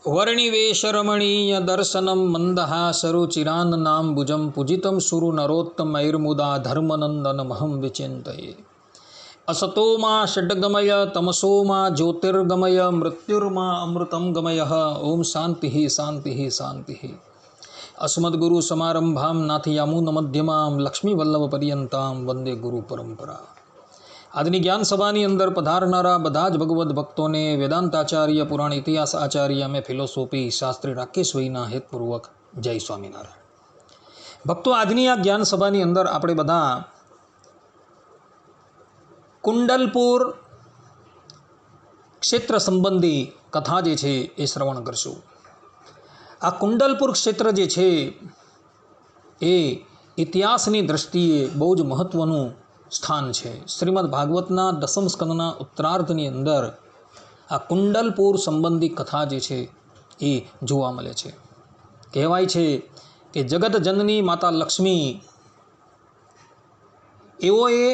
वर्णिवेशरमणीय दर्शनं मन्दहासरुचिरान्नाम्बुजं पूजितं सुरु नरोत्तमैर्मुदा धर्मनन्दनमहं विचिन्तये। असतो मा षड्गमय तमसो मा ज्योतिर्गमय मृत्युर्मा अमृतं गमयः। ओम शांति शांति शांति। अस्मद्गुरुसमारम्भां नाथयामुनमध्यमां लक्ष्मीवल्लभपर्यन्तां वंदे गुरु परंपरा। આજની જ્ઞાન સભાની અંદર પધારનારા બધા જ ભગવદ્ ભક્તોને વેદાંતાચાર્ય પુરાણ ઇતિહાસ આચાર્ય અમે ફિલોસોફી શાસ્ત્રી રાકેશભાઈના હેતપૂર્વક જય સ્વામિનારાયણ। ભક્તો, આજની આ જ્ઞાન સભાની અંદર આપણે બધા કુંડલપુર ક્ષેત્ર સંબંધી કથા જે છે એ શ્રવણ કરશું। આ કુંડલપુર ક્ષેત્ર જે છે એ ઇતિહાસની દ્રષ્ટિએ બહુ જ મહત્ત્વનું સ્થાન છે। શ્રીમદ ભાગવતના દસમ સ્કંદના ઉત્તરાર્ધની અંદર આ કુંડલપુર સંબંધી કથા જે છે એ જોવા મળે છે। કહેવાય છે કે જગત જનની માતા લક્ષ્મી એઓએ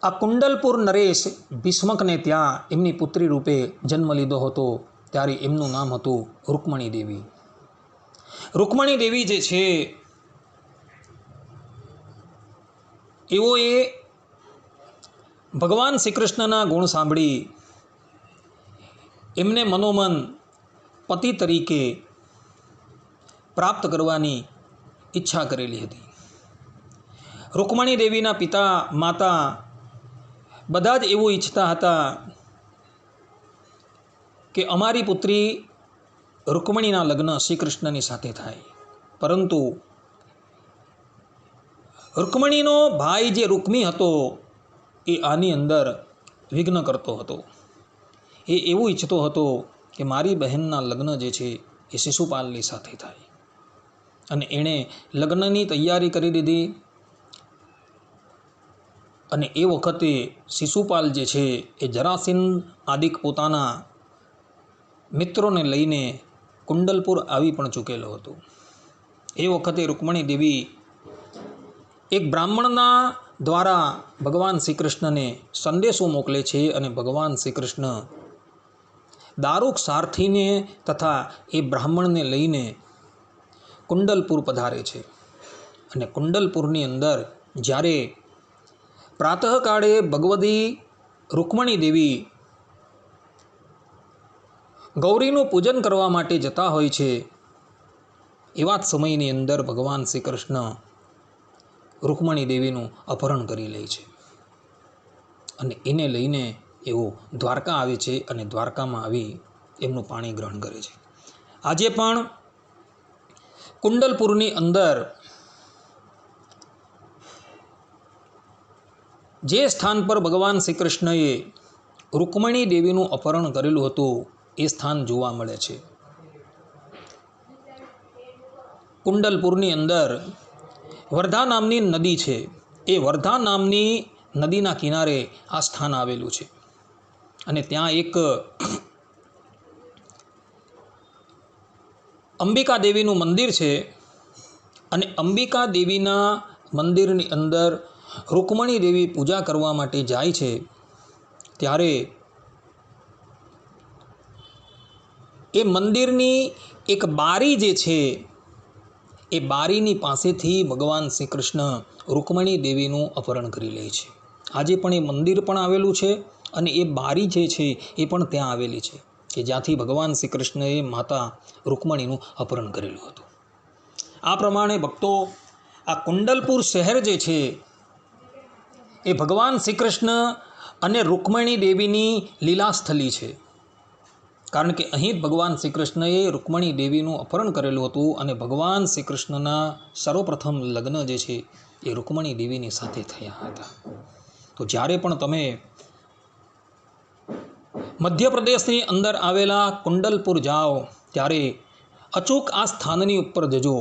આ કુંડલપુર નરેશ ભીષ્મકને ત્યાં એમની પુત્રી રૂપે જન્મ લીધો હતો, ત્યારે એમનું નામ હતું રૂકમણી દેવી। રૂકમણી દેવી જે છે એઓએ ભગવાન શ્રી કૃષ્ણના ગુણ સાંભળી એમને મનોમન પતિ તરીકે પ્રાપ્ત કરવાની ઈચ્છા કરેલી હતી। રૂકમણી દેવીના પિતા માતા બધા જ એવું ઈચ્છતા હતા કે અમારી પુત્રી રૂકમણીના લગ્ન શ્રી કૃષ્ણની સાથે થાય, પરંતુ રૂકમણીનો ભાઈ જે રૂકમી હતો એ આની અંદર વિઘ્ન કરતો હતો। એ એવું ઈચ્છતો હતો કે મારી બહેનના લગ્ન જે છે એ શિશુપાલની સાથે થાય, અને એણે લગ્નની તૈયારી કરી દીધી। અને એ વખતે શિશુપાલ જે છે એ જરાસંધ આદિક પોતાના મિત્રોને લઈને કુંડલપુર આવી પણ ચૂકેલો હતો। એ વખતે રૂકમણી દેવી એક બ્રાહ્મણના દ્વારા ભગવાન શ્રી કૃષ્ણને સંદેશો મોકલે છે, અને ભગવાન શ્રી કૃષ્ણ દારૂક સારથીને તથા એ બ્રાહ્મણને લઈને કુંડલપુર પધારે છે। અને કુંડલપુરની અંદર જ્યારે પ્રાતઃકાળે ભગવતી રૂકમણી દેવી ગૌરીનું પૂજન કરવા માટે જતા હોય છે, એવા જ સમયની અંદર ભગવાન શ્રી કૃષ્ણ રૂકમણી દેવીનું અપહરણ કરી લે છે, અને એને લઈને એઓ દ્વારકા આવે છે, અને દ્વારકામાં આવી એમનું પાણી ગ્રહણ કરે છે। આજે પણ કુંડલપુરની અંદર જે સ્થાન પર ભગવાન શ્રી કૃષ્ણએ રૂકમણી દેવીનું અપહરણ કરેલું હતું એ સ્થાન જોવા મળે છે। કુંડલપુરની અંદર વર્ધા નામની નદી છે, એ વર્ધા નામની નદીના કિનારે આ સ્થાન આવેલું છે, અને ત્યાં એક અંબિકા દેવીનું મંદિર છે, અને અંબિકા દેવીના મંદિરની અંદર રૂકમણી દેવી પૂજા કરવા માટે જાય છે, ત્યારે એ મંદિરની એક બારી જે છે એ બારીની પાસેથી ભગવાન શ્રી કૃષ્ણ રૂકમણી દેવીનું અપહરણ કરી લે છે। આજે પણ એ મંદિર પણ આવેલું છે, અને એ બારી જે છે એ પણ ત્યાં આવેલી છે, કે જ્યાંથી ભગવાન શ્રી કૃષ્ણએ માતા રૂકમણીનું અપહરણ કરેલું હતું। આ પ્રમાણે ભક્તો, આ કુંડલપુર શહેર જે છે એ ભગવાન શ્રી કૃષ્ણ અને રૂકમણી દેવીની લીલાસ્થલી છે, કારણ કે અહીં જ ભગવાન શ્રી કૃષ્ણએ રૂકમણી દેવીનું અપહરણ કરેલું હતું, અને ભગવાન શ્રી કૃષ્ણના સર્વપ્રથમ લગ્ન જે છે એ રૂકમણી દેવીની સાથે થયા હતા। તો જ્યારે પણ તમે મધ્યપ્રદેશની અંદર આવેલા કુંડલપુર જાઓ, ત્યારે અચૂક આ સ્થાનની ઉપર જજો।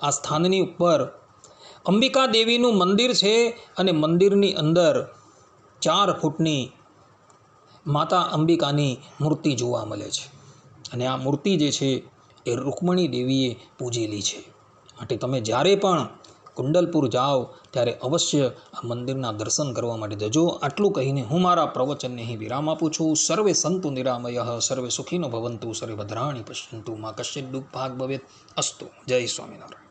આ સ્થાનની ઉપર અંબિકા દેવીનું મંદિર છે, અને મંદિરની અંદર 4 ફૂટની માતા અંબિકાની મૂર્તિ જોવા મળે છે, અને આ મૂર્તિ જે છે એ રૂકમણી દેવીએ પૂજેલી છે। માટે તમે જ્યારે પણ કુંડલપુર જાઓ ત્યારે અવશ્ય આ મંદિરના દર્શન કરવા માટે જજો. આટલું કહીને હું મારા પ્રવચનને અહીં વિરામ આપું છું. સર્વે સંતુ નિરામય સર્વે સુખીનો ભવંતુ સર્વે ભદ્રાણી પશ્યંતુ માં કશ્ચિત દુઃખ ભાગ ભવેત અસ્તુ. જય સ્વામિનારાયણ.